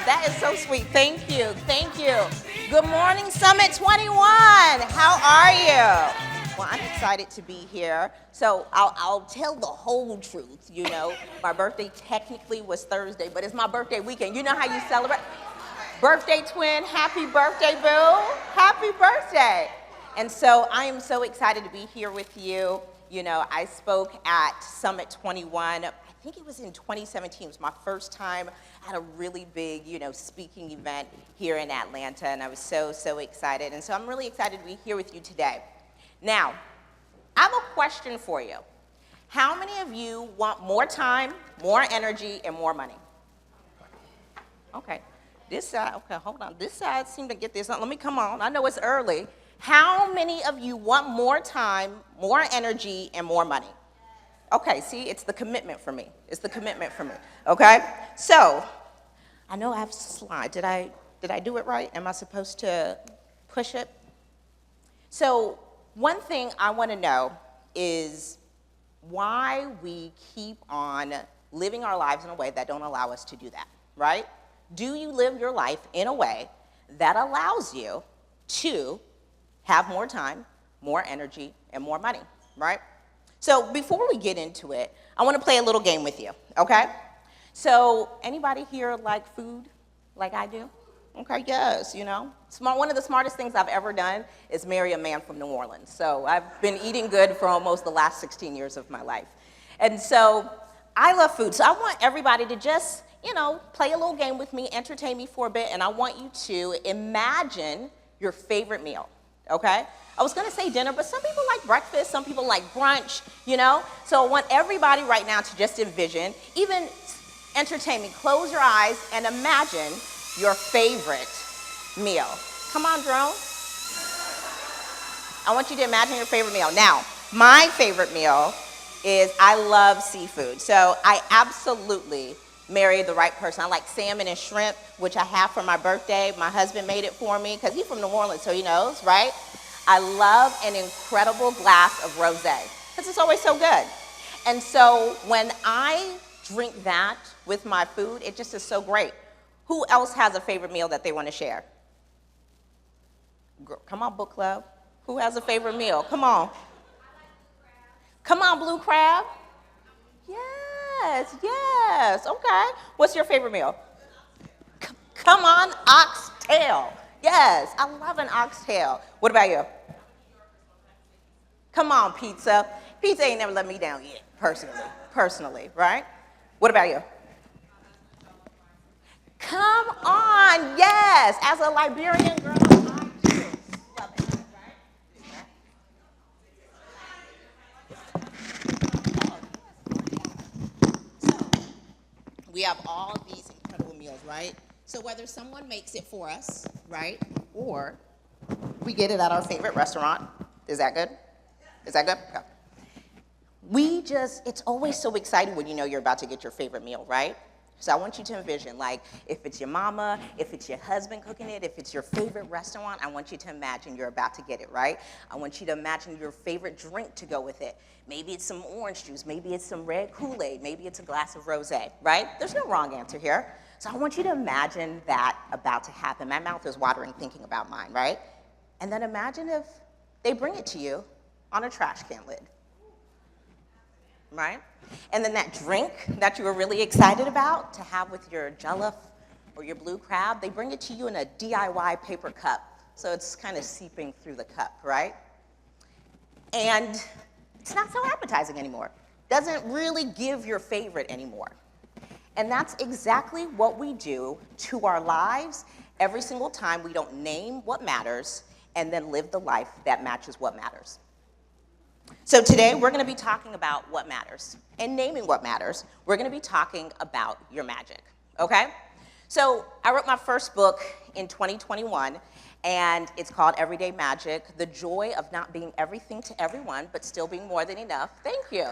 That is so sweet. Thank you. Thank you. Good morning, Summit 21. How are you? Well, I'm excited to be here. So I'll tell the whole truth. You know, my birthday technically was Thursday, but it's my birthday weekend. You know how you celebrate? Birthday twin, happy birthday, boo. Happy birthday. And so I am so excited to be here with you. You know, I spoke at Summit 21. I think it was in 2017. It was my first time at a really big, you know, speaking event here in Atlanta, and I was so excited. And so I'm really excited to be here with you today. Now, I have a question for you. How many of you want more time, more energy, and more money? Okay. This side, okay, hold on. This side seemed to get this. Let me come on. I know it's early. How many of you want more time, more energy, and more money? Okay, see, it's the commitment for me. It's the commitment for me, okay? So, I know I have a slide. Did I do it right? Am I supposed to push it? So, one thing I want to know is why we keep on living our lives in a way that don't allow us to do that, right? Do you live your life in a way that allows you to have more time, more energy, and more money, right? So before we get into it, I want to play a little game with you, okay? So anybody here like food like I do? Okay, yes, you know. One of the smartest things I've ever done is marry a man from New Orleans. So I've been eating good for almost the last 16 years of my life. And so I love food. So I want everybody to just, you know, play a little game with me, entertain me for a bit, and I want you to imagine your favorite meal, okay? I was gonna say dinner, but some people like breakfast, some people like brunch, you know? So I want everybody right now to just envision, even entertain me, close your eyes and imagine your favorite meal. Come on, drone. I want you to imagine your favorite meal. Now, my favorite meal is I love seafood. So I absolutely married the right person. I like salmon and shrimp, which I have for my birthday. My husband made it for me because he's from New Orleans, so he knows, right? I love an incredible glass of rosé because it's always so good. And so when I drink that with my food, it just is so great. Who else has a favorite meal that they want to share? Come on, book club. Who has a favorite meal? Come on. Come on, blue crab. Yes, yes. Okay. What's your favorite meal? Come on, oxtail. Yes, I love an oxtail. What about you? Come on, pizza. Pizza ain't never let me down yet, personally, right? What about you? Come on, yes. As a Liberian girl, I do. Love it, right? So, we have all of these incredible meals, right? So whether someone makes it for us, right, or we get it at our favorite restaurant, is that good? Is that good? Okay. It's always so exciting when you know you're about to get your favorite meal, right? So I want you to envision, like, if it's your mama, if it's your husband cooking it, if it's your favorite restaurant, I want you to imagine you're about to get it, right? I want you to imagine your favorite drink to go with it. Maybe it's some orange juice, maybe it's some red Kool-Aid, maybe it's a glass of rosé, right? There's no wrong answer here. So I want you to imagine that about to happen. My mouth is watering thinking about mine, right? And then imagine if they bring it to you on a trash can lid, right? And then that drink that you were really excited about to have with your jollof or your blue crab, they bring it to you in a DIY paper cup. So it's kind of seeping through the cup, right? And it's not so appetizing anymore. Doesn't really give your favorite anymore. And that's exactly what we do to our lives every single time we don't name what matters and then live the life that matches what matters. So today we're going to be talking about what matters and naming what matters. We're going to be talking about your magic, okay? So I wrote my first book in 2021, and it's called Everyday Magic, The Joy of Not Being Everything to Everyone, but Still Being More Than Enough. Thank you.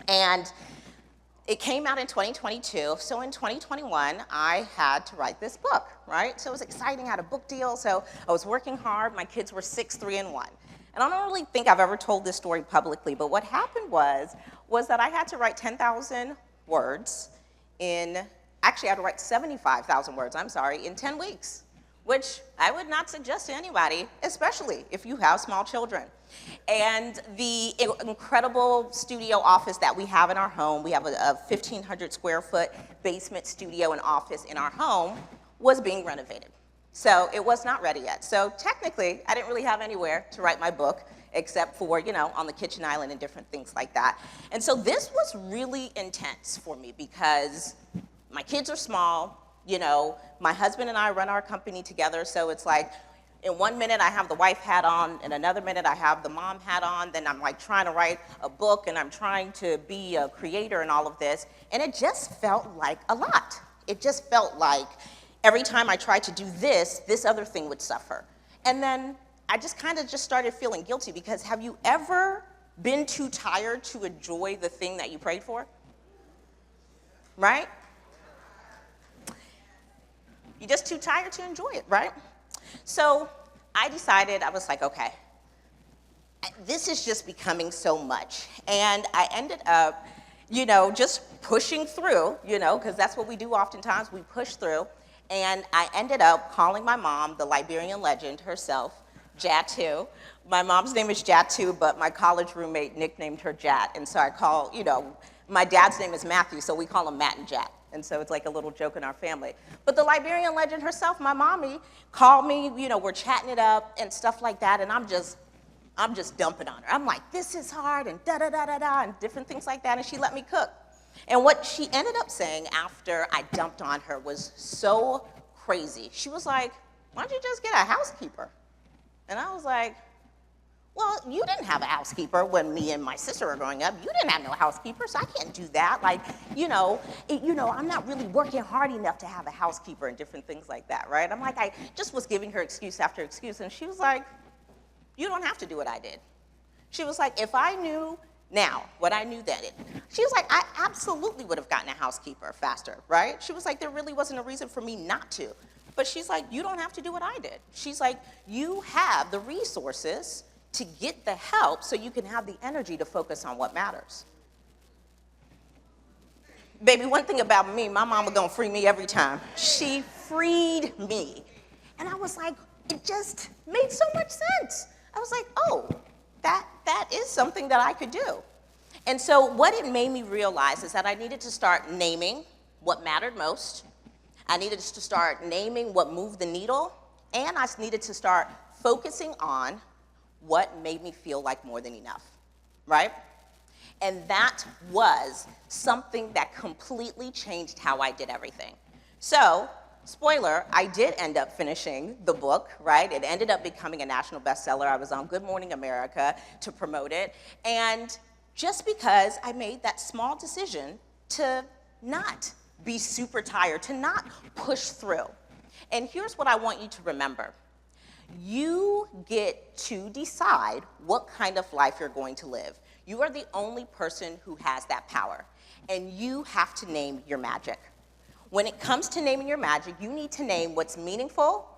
And it came out in 2022, so in 2021, I had to write this book, right? So it was exciting, I had a book deal, so I was working hard. My kids were 6, 3, and 1. And I don't really think I've ever told this story publicly, but what happened was that I had to write 10,000 words in Actually, I had to write 75,000 words, I'm sorry, in 10 weeks, which I would not suggest to anybody, especially if you have small children. And the incredible studio office that we have in our home, we have a 1,500 square foot basement studio and office in our home, was being renovated. So it was not ready yet. So technically, I didn't really have anywhere to write my book except for, you know, on the kitchen island and different things like that. And so this was really intense for me because my kids are small, you know, my husband and I run our company together, so it's like, in one minute I have the wife hat on, in another minute I have the mom hat on, then I'm like trying to write a book and I'm trying to be a creator and all of this, and it just felt like a lot. It just felt like every time I tried to do this, this other thing would suffer. And then I just kind of just started feeling guilty, because have you ever been too tired to enjoy the thing that you prayed for? Right? You're just too tired to enjoy it, right? So I decided, I was like, okay, this is just becoming so much. And I ended up, you know, just pushing through, you know, because that's what we do oftentimes, we push through. And I ended up calling my mom, the Liberian legend herself, Jatu. My mom's name is Jatu, but my college roommate nicknamed her Jat. And so I call, you know, my dad's name is Matthew, so we call him Matt and Jat. And so it's like a little joke in our family. But the Liberian legend herself, my mommy, called me, you know, we're chatting it up and stuff like that, and I'm just dumping on her. I'm like, this is hard, and da-da-da-da-da, and different things like that, and she let me cook. And what she ended up saying after I dumped on her was so crazy. She was like, why don't you just get a housekeeper? And I was like, well, you didn't have a housekeeper when me and my sister were growing up. You didn't have no housekeeper, so I can't do that. Like, I'm not really working hard enough to have a housekeeper and different things like that, right? I'm like, I just was giving her excuse after excuse, and she was like, you don't have to do what I did. She was like, if I knew now what I knew then, she was like, I absolutely would have gotten a housekeeper faster, right? She was like, there really wasn't a reason for me not to. But she's like, you don't have to do what I did. She's like, you have the resources to get the help so you can have the energy to focus on what matters. Baby, one thing about me, my mama gonna free me every time. She freed me. And I was like, it just made so much sense. I was like, oh, that is something that I could do. And so what it made me realize is that I needed to start naming what mattered most. I needed to start naming what moved the needle. And I needed to start focusing on what made me feel like more than enough, right? And that was something that completely changed how I did everything. So, spoiler, I did end up finishing the book, right? It ended up becoming a national bestseller. I was on Good Morning America to promote it. And just because I made that small decision to not be super tired, to not push through. And here's what I want you to remember. You get to decide what kind of life you're going to live. You are the only person who has that power, and you have to name your magic. When it comes to naming your magic, you need to name what's meaningful,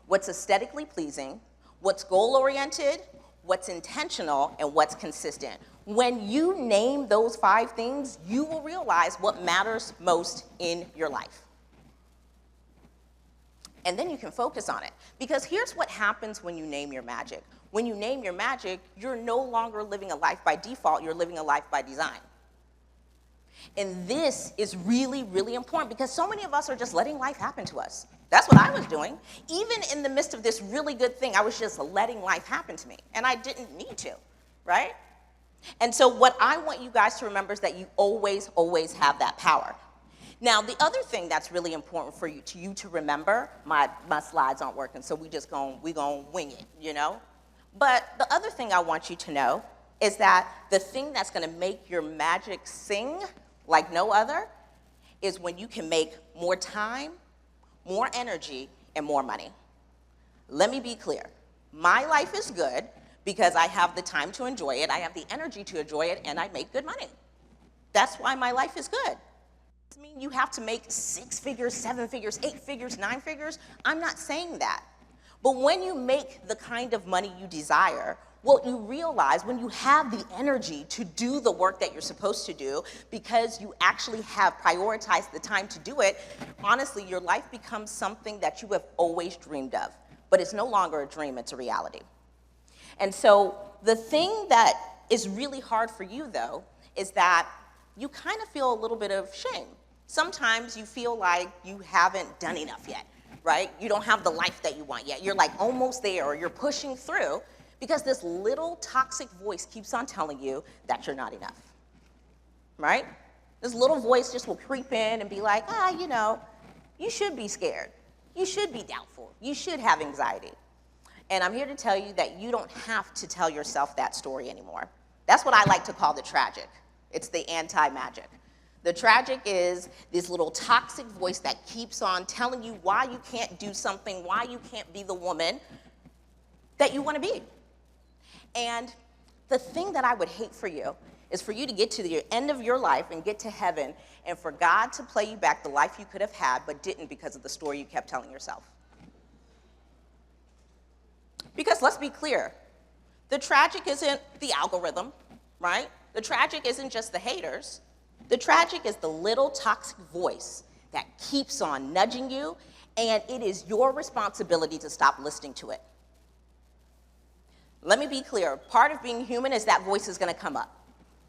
what's aesthetically pleasing, what's goal-oriented, what's intentional, and what's consistent. When you name those 5 things, you will realize what matters most in your life. And then you can focus on it. Because here's what happens when you name your magic. When you name your magic, you're no longer living a life by default, you're living a life by design. And this is really, really important, because so many of us are just letting life happen to us. That's what I was doing. Even in the midst of this really good thing, I was just letting life happen to me. And I didn't need to, right? And so what I want you guys to remember is that you always, always have that power. Now, the other thing that's really important for you to remember, my slides aren't working, so we gonna wing it, you know? But the other thing I want you to know is that the thing that's gonna make your magic sing like no other is when you can make more time, more energy, and more money. Let me be clear. My life is good because I have the time to enjoy it, I have the energy to enjoy it, and I make good money. That's why my life is good. Does it mean you have to make 6 figures, 7 figures, 8 figures, 9 figures? I'm not saying that. But when you make the kind of money you desire, what you realize when you have the energy to do the work that you're supposed to do because you actually have prioritized the time to do it, honestly, your life becomes something that you have always dreamed of. But it's no longer a dream, it's a reality. And so the thing that is really hard for you, though, is that you kind of feel a little bit of shame. Sometimes you feel like you haven't done enough yet, right? You don't have the life that you want yet. You're like almost there, or you're pushing through, because this little toxic voice keeps on telling you that you're not enough, right? This little voice just will creep in and be like, you know, you should be scared. You should be doubtful. You should have anxiety. And I'm here to tell you that you don't have to tell yourself that story anymore. That's what I like to call the tragic. It's the anti-magic. The tragic is this little toxic voice that keeps on telling you why you can't do something, why you can't be the woman that you want to be. And the thing that I would hate for you is for you to get to the end of your life and get to heaven and for God to play you back the life you could have had but didn't because of the story you kept telling yourself. Because let's be clear, the tragic isn't the algorithm, right? The tragic isn't just the haters. The tragic is the little toxic voice that keeps on nudging you, and it is your responsibility to stop listening to it. Let me be clear, part of being human is that voice is gonna come up.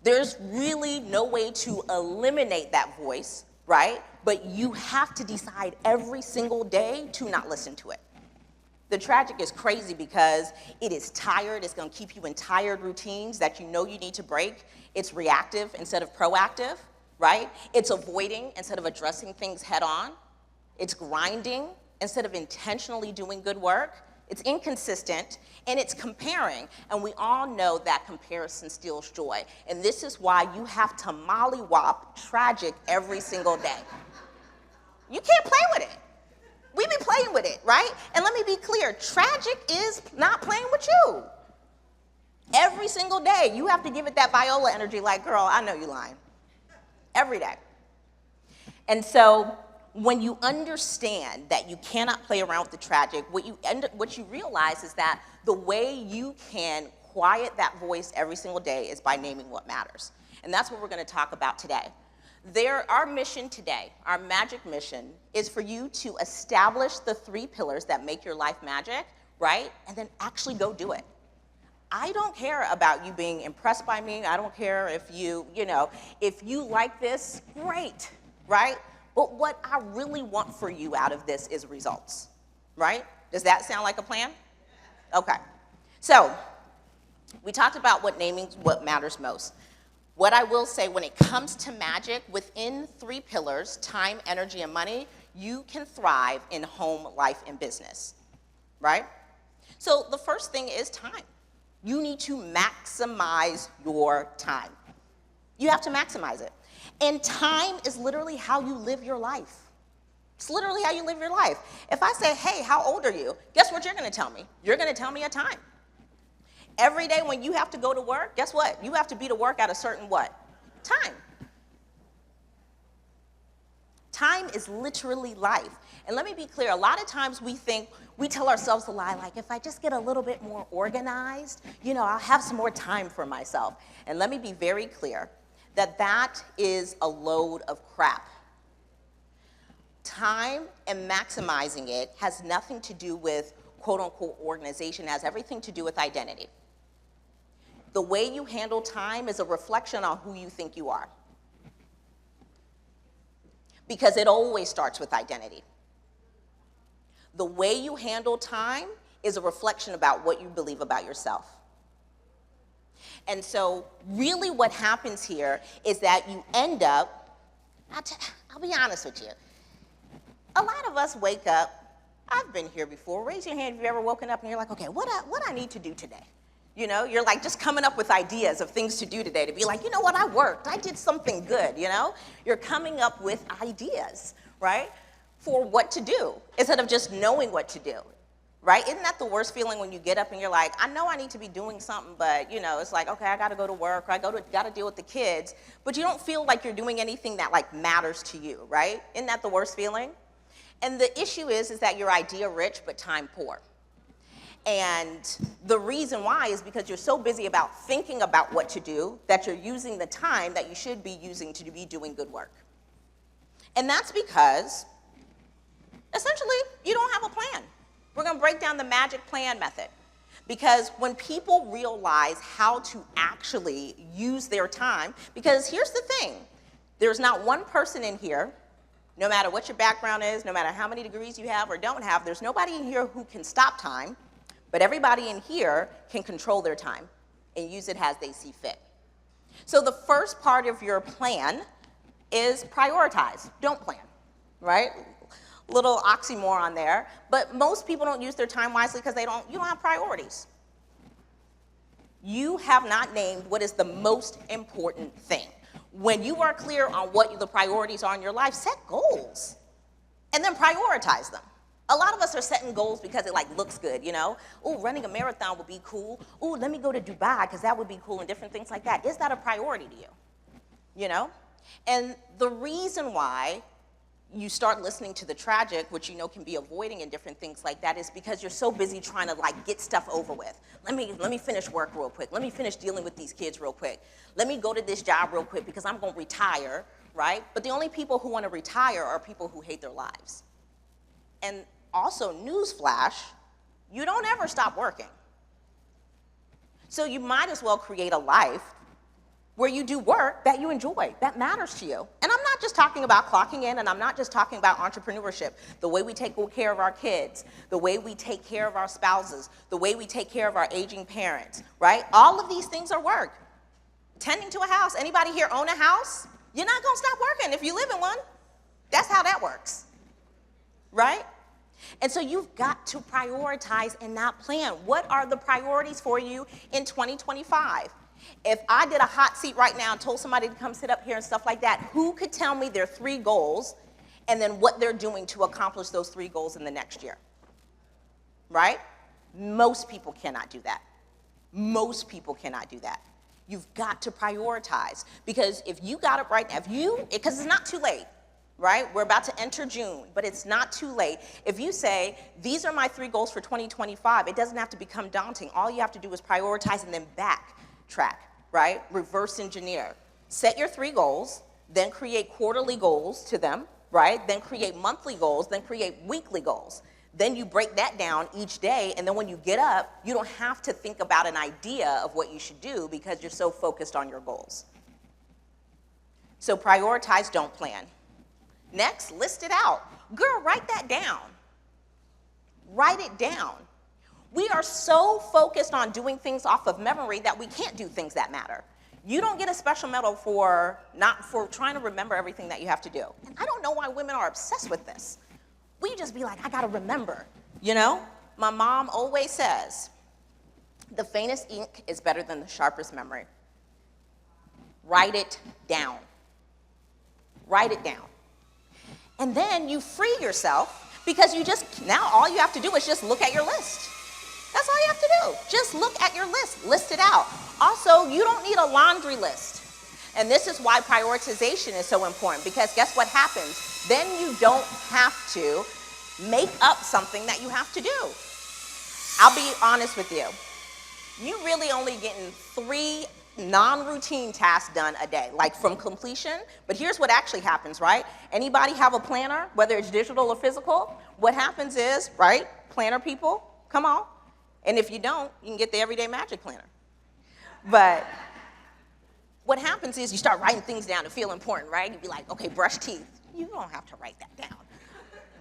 There's really no way to eliminate that voice, right? But you have to decide every single day to not listen to it. The tragic is crazy because it is tired. It's going to keep you in tired routines that you know you need to break. It's reactive instead of proactive, right? It's avoiding instead of addressing things head on. It's grinding instead of intentionally doing good work. It's inconsistent, and it's comparing. And we all know that comparison steals joy. And this is why you have to mollywop tragic every single day. You can't play with it. We be playing with it, right? And let me be clear, tragic is not playing with you. Every single day, you have to give it that Viola energy like, girl, I know you lying. Every day. And so when you understand that you cannot play around with the tragic, what you realize is that the way you can quiet that voice every single day is by naming what matters. And that's what we're going to talk about today. Our mission today, our magic mission, is for you to establish the 3 pillars that make your life magic, right? And then actually go do it. I don't care about you being impressed by me. I don't care if if you like this, great, right? But what I really want for you out of this is results, right? Does that sound like a plan? Okay. So we talked about what matters most. What I will say, when it comes to magic, within 3 pillars, time, energy, and money, you can thrive in home, life, and business, right? So the first thing is time. You need to maximize your time. You have to maximize it. And time is literally how you live your life. It's literally how you live your life. If I say, hey, how old are you? Guess what you're going to tell me? You're going to tell me a time. Every day when you have to go to work, guess what? You have to be to work at a certain what? Time. Time is literally life. And let me be clear, a lot of times we tell ourselves a lie, like if I just get a little bit more organized, I'll have some more time for myself. And let me be very clear that that is a load of crap. Time and maximizing it has nothing to do with quote unquote organization, it has everything to do with identity. The way you handle time is a reflection on who you think you are. Because it always starts with identity. The way you handle time is a reflection about what you believe about yourself. And so really what happens here is that you end up, I'll be honest with you, a lot of us wake up, I've been here before, raise your hand if you've ever woken up and you're like, okay, what I need to do today? You're like just coming up with ideas of things to do today to be like, you know what, I worked, I did something good, You're coming up with ideas, right, for what to do instead of just knowing what to do, right? Isn't that the worst feeling when you get up and you're like, I know I need to be doing something, but, it's like, okay, I got to go to work, or I got to deal with the kids, but you don't feel like you're doing anything that, like, matters to you, right? Isn't that the worst feeling? And the issue is that you're idea rich but time poor. And the reason why is because you're so busy about thinking about what to do that you're using the time that you should be using to be doing good work. And that's because, essentially, you don't have a plan. We're going to break down the magic plan method. Because when people realize how to actually use their time, because here's the thing, there's not one person in here, no matter what your background is, no matter how many degrees you have or don't have, there's nobody in here who can stop time, but everybody in here can control their time and use it as they see fit. So the first part of your plan is prioritize, don't plan, right? Little oxymoron there, but most people don't use their time wisely because you don't have priorities. You have not named what is the most important thing. When you are clear on what the priorities are in your life, set goals and then prioritize them. A lot of us are setting goals because it looks good, you know? Oh, running a marathon would be cool. Oh, let me go to Dubai because that would be cool and different things like that. Is that a priority to you? You know? And the reason why you start listening to the tragic, which you know can be avoiding and different things like that, is because you're so busy trying to get stuff over with. Let me finish work real quick. Let me finish dealing with these kids real quick. Let me go to this job real quick because I'm going to retire, right? But the only people who want to retire are people who hate their lives. And also, newsflash, you don't ever stop working. So you might as well create a life where you do work that you enjoy, that matters to you. And I'm not just talking about clocking in, and I'm not just talking about entrepreneurship, the way we take care of our kids, the way we take care of our spouses, the way we take care of our aging parents, right? All of these things are work. Tending to a house, anybody here own a house? You're not gonna stop working if you live in one. That's how that works, right? And so you've got to prioritize and not plan. What are the priorities for you in 2025? If I did a hot seat right now and told somebody to come sit up here and stuff like that, who could tell me their 3 goals and then what they're doing to accomplish those 3 goals in the next year? Right? Most people cannot do that. Most people cannot do that. You've got to prioritize, because if you got it right now, because it's not too late, right? We're about to enter June, but it's not too late. If you say, these are my 3 goals for 2025, it doesn't have to become daunting. All you have to do is prioritize and then backtrack, right? Reverse engineer. Set your 3 goals, then create quarterly goals to them, right? Then create monthly goals, then create weekly goals. Then you break that down each day, and then when you get up, you don't have to think about an idea of what you should do because you're so focused on your goals. So prioritize, don't plan. Next, list it out. Girl, write that down. Write it down. We are so focused on doing things off of memory that we can't do things that matter. You don't get a special medal for trying to remember everything that you have to do. And I don't know why women are obsessed with this. We just be like, I gotta remember, you know? My mom always says, the faintest ink is better than the sharpest memory. Write it down. Write it down. And then you free yourself, because now all you have to do is just look at your list. That's all you have to do. Just look at your list, list it out. Also, you don't need a laundry list. And this is why prioritization is so important, because guess what happens? Then you don't have to make up something that you have to do. I'll be honest with you. You really only getting 3 non-routine tasks done a day, like from completion. But here's what actually happens, right? Anybody have a planner, whether it's digital or physical? What happens is, right, planner people, come on. And if you don't, you can get the Everyday Magic Planner. But what happens is you start writing things down to feel important, right? You'd be like, okay, brush teeth. You don't have to write that down.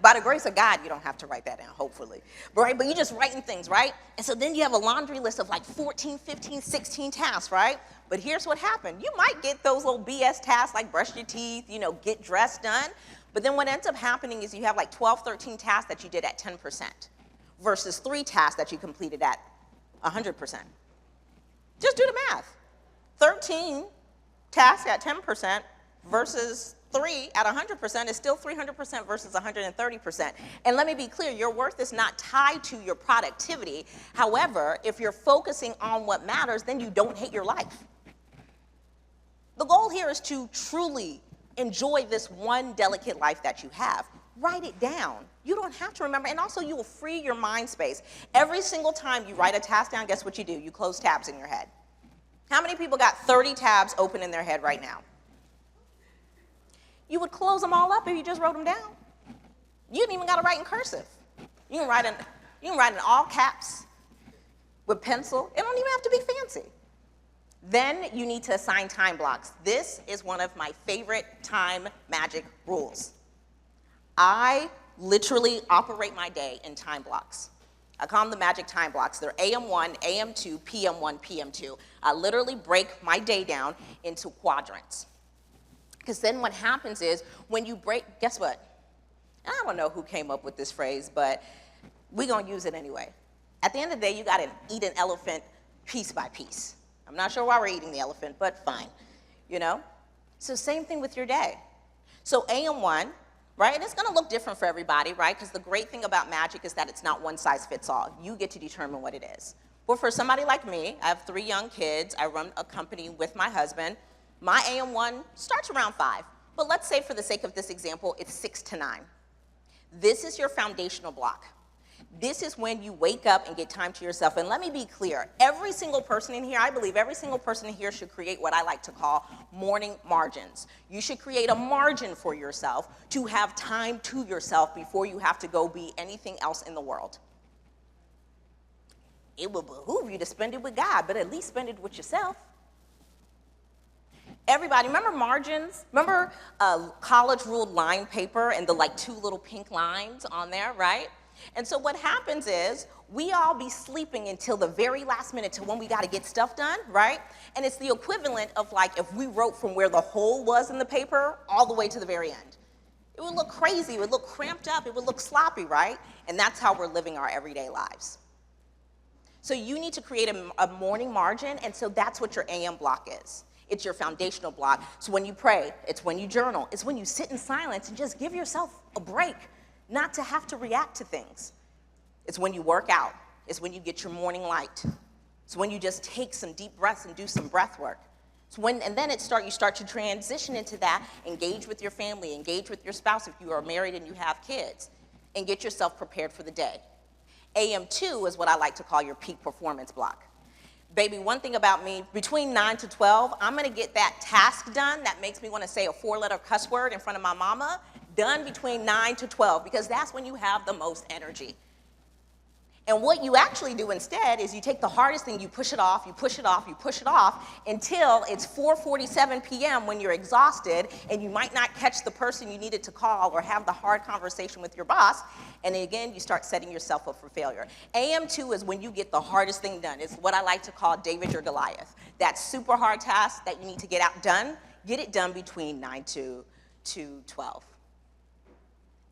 By the grace of God, you don't have to write that down, hopefully. Right? But you're just writing things, right? And so then you have a laundry list of like 14, 15, 16 tasks, right? But here's what happened. You might get those little BS tasks like brush your teeth, get dressed done. But then what ends up happening is you have like 12, 13 tasks that you did at 10% versus 3 tasks that you completed at 100%. Just do the math. 13 tasks at 10% versus 3 at 100% is still 300% versus 130%. And let me be clear, your worth is not tied to your productivity. However, if you're focusing on what matters, then you don't hate your life. The goal here is to truly enjoy this one delicate life that you have. write it down. You don't have to remember, and also you will free your mind space. Every single time you write a task down, guess what you do? You close tabs in your head. How many people got 30 tabs open in their head right now? You would close them all up if you just wrote them down. You didn't even got to write in cursive. You can write in all caps with pencil. It don't even have to be fancy. Then you need to assign time blocks. This is one of my favorite time magic rules. I literally operate my day in time blocks. I call them the magic time blocks. They're AM1, AM2, PM1, PM2. I literally break my day down into quadrants. Because then what happens is when you break, guess what? I don't know who came up with this phrase, but we're going to use it anyway. At the end of the day, you got to eat an elephant piece by piece. I'm not sure why we're eating the elephant, but fine, you know? So same thing with your day. So AM1, right, and it's going to look different for everybody, right? Because the great thing about magic is that it's not one size fits all. You get to determine what it is. But for somebody like me, I have 3 young kids. I run a company with my husband. My AM1 starts around 5. But let's say for the sake of this example, it's 6 to 9. This is your foundational block. This is when you wake up and get time to yourself. And let me be clear, every single person in here, I believe every single person in here should create what I like to call morning margins. You should create a margin for yourself to have time to yourself before you have to go be anything else in the world. It will behoove you to spend it with God, but at least spend it with yourself. Everybody, remember margins? Remember college ruled line paper and the 2 little pink lines on there, right? And so what happens is we all be sleeping until the very last minute to when we got to get stuff done, right? And it's the equivalent of if we wrote from where the hole was in the paper all the way to the very end. It would look crazy, it would look cramped up, it would look sloppy, right? And that's how we're living our everyday lives. So you need to create a morning margin, and so that's what your AM block is. It's your foundational block. So when you pray, it's when you journal, it's when you sit in silence and just give yourself a break, not to have to react to things. It's when you work out. It's when you get your morning light. It's when you just take some deep breaths and do some breath work. And then you start to transition into that, engage with your family, engage with your spouse if you are married and you have kids, and get yourself prepared for the day. AM2 is what I like to call your peak performance block. Baby, one thing about me, between 9 to 12, I'm gonna get that task done that makes me wanna say a 4-letter cuss word in front of my mama, done between 9 to 12, because that's when you have the most energy. And what you actually do instead is you take the hardest thing, you push it off, you push it off, you push it off until it's 4:47 p.m. when you're exhausted and you might not catch the person you needed to call or have the hard conversation with your boss. And again, you start setting yourself up for failure. AM2 is when you get the hardest thing done. It's what I like to call David or Goliath. That super hard task that you need to get done, get it done between 9 to 12.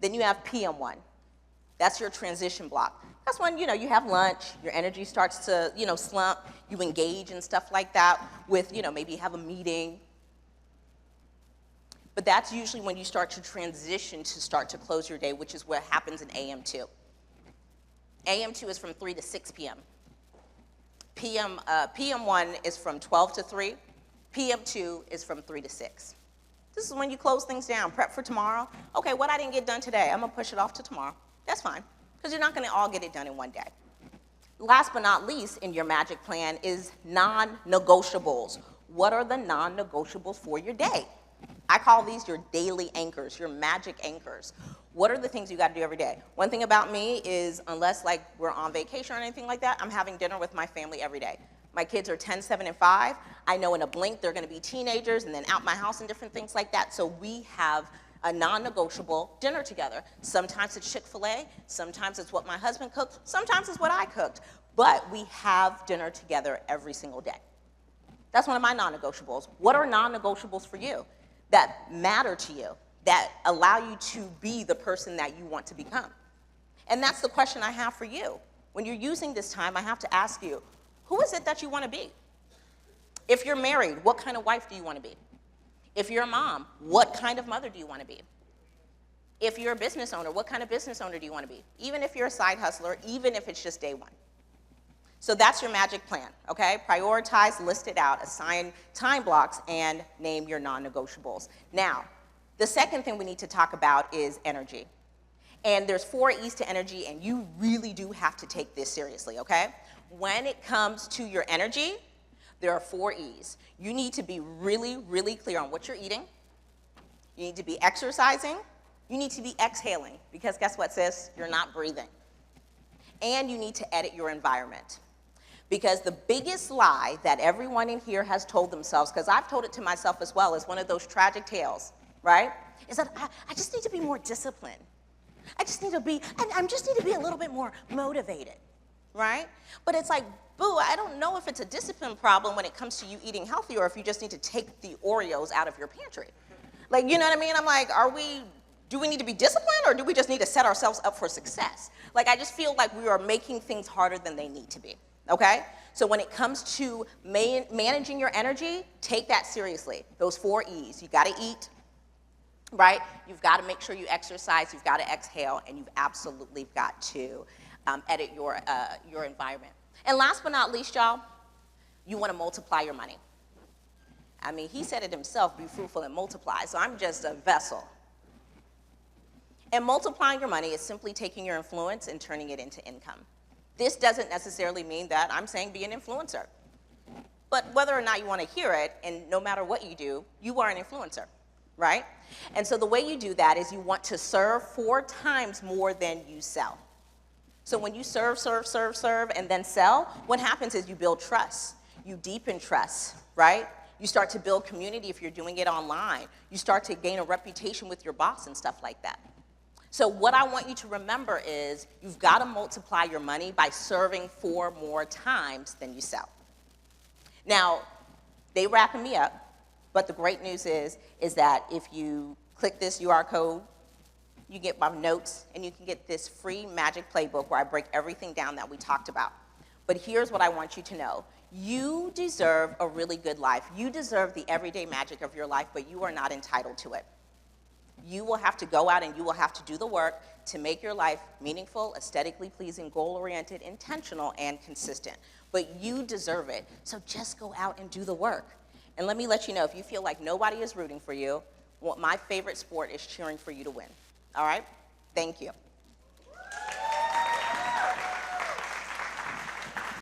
Then you have PM1. That's your transition block. That's when, you have lunch, your energy starts to, slump, you engage in stuff like that with, maybe have a meeting. But that's usually when you start to transition to start to close your day, which is what happens in AM2. AM2 is from 3 to 6 p.m. PM1 is from 12 to 3. PM2 is from 3 to 6. This is when you close things down, prep for tomorrow. Okay, what I didn't get done today, I'm gonna push it off to tomorrow. That's fine, because you're not gonna all get it done in one day. Last but not least in your magic plan is non-negotiables. What are the non-negotiables for your day? I call these your daily anchors, your magic anchors. What are the things you gotta do every day? One thing about me is, unless we're on vacation or anything like that, I'm having dinner with my family every day. My kids are 10, 7, and 5. I know in a blink they're gonna be teenagers and then out my house and different things like that. So we have a non-negotiable dinner together. Sometimes it's Chick-fil-A, sometimes it's what my husband cooked, sometimes it's what I cooked. But we have dinner together every single day. That's one of my non-negotiables. What are non-negotiables for you that matter to you, that allow you to be the person that you want to become? And that's the question I have for you. When you're using this time, I have to ask you, who is it that you want to be? If you're married, what kind of wife do you want to be? If you're a mom, what kind of mother do you want to be? If you're a business owner, what kind of business owner do you want to be? Even if you're a side hustler, even if it's just day one. So that's your magic plan, okay? Prioritize, list it out, assign time blocks, and name your non-negotiables. Now, the second thing we need to talk about is energy. And there's 4 E's to energy, and you really do have to take this seriously, okay? When it comes to your energy, there are 4 E's. You need to be really, really clear on what you're eating. You need to be exercising. You need to be exhaling, because guess what, sis? You're not breathing. And you need to edit your environment. Because the biggest lie that everyone in here has told themselves, because I've told it to myself as well, is one of those tragic tales, right? Is that I just need to be more disciplined. I just need to be a little bit more motivated, right? But it's like, boo, I don't know if it's a discipline problem when it comes to you eating healthy, or if you just need to take the Oreos out of your pantry. Like, you know what I mean? I'm like, do we need to be disciplined, or do we just need to set ourselves up for success? Like, I just feel like we are making things harder than they need to be, okay? So when it comes to managing your energy, take that seriously. Those 4 E's. You gotta eat, right? You've gotta make sure you exercise, you've gotta exhale, and you've absolutely got to edit your environment. And last but not least, y'all, you wanna multiply your money. I mean, he said it himself, be fruitful and multiply, so I'm just a vessel. And multiplying your money is simply taking your influence and turning it into income. This doesn't necessarily mean that I'm saying be an influencer. But whether or not you want to hear it, and no matter what you do, you are an influencer, right? And so the way you do that is you want to serve 4 times more than you sell. So when you serve, and then sell, what happens is you build trust. You deepen trust, right? You start to build community if you're doing it online. You start to gain a reputation with your boss and stuff like that. So what I want you to remember is you've got to multiply your money by serving 4 more times than you sell. Now, they wrapping me up, but the great news is that if you click this UR code, you get my notes, and you can get this free magic playbook where I break everything down that we talked about. But here's what I want you to know. You deserve a really good life. You deserve the everyday magic of your life, but you are not entitled to it. You will have to go out and you will have to do the work to make your life meaningful, aesthetically pleasing, goal-oriented, intentional, and consistent. But you deserve it, so just go out and do the work. And let me let you know, if you feel like nobody is rooting for you, my favorite sport is cheering for you to win. All right? Thank you.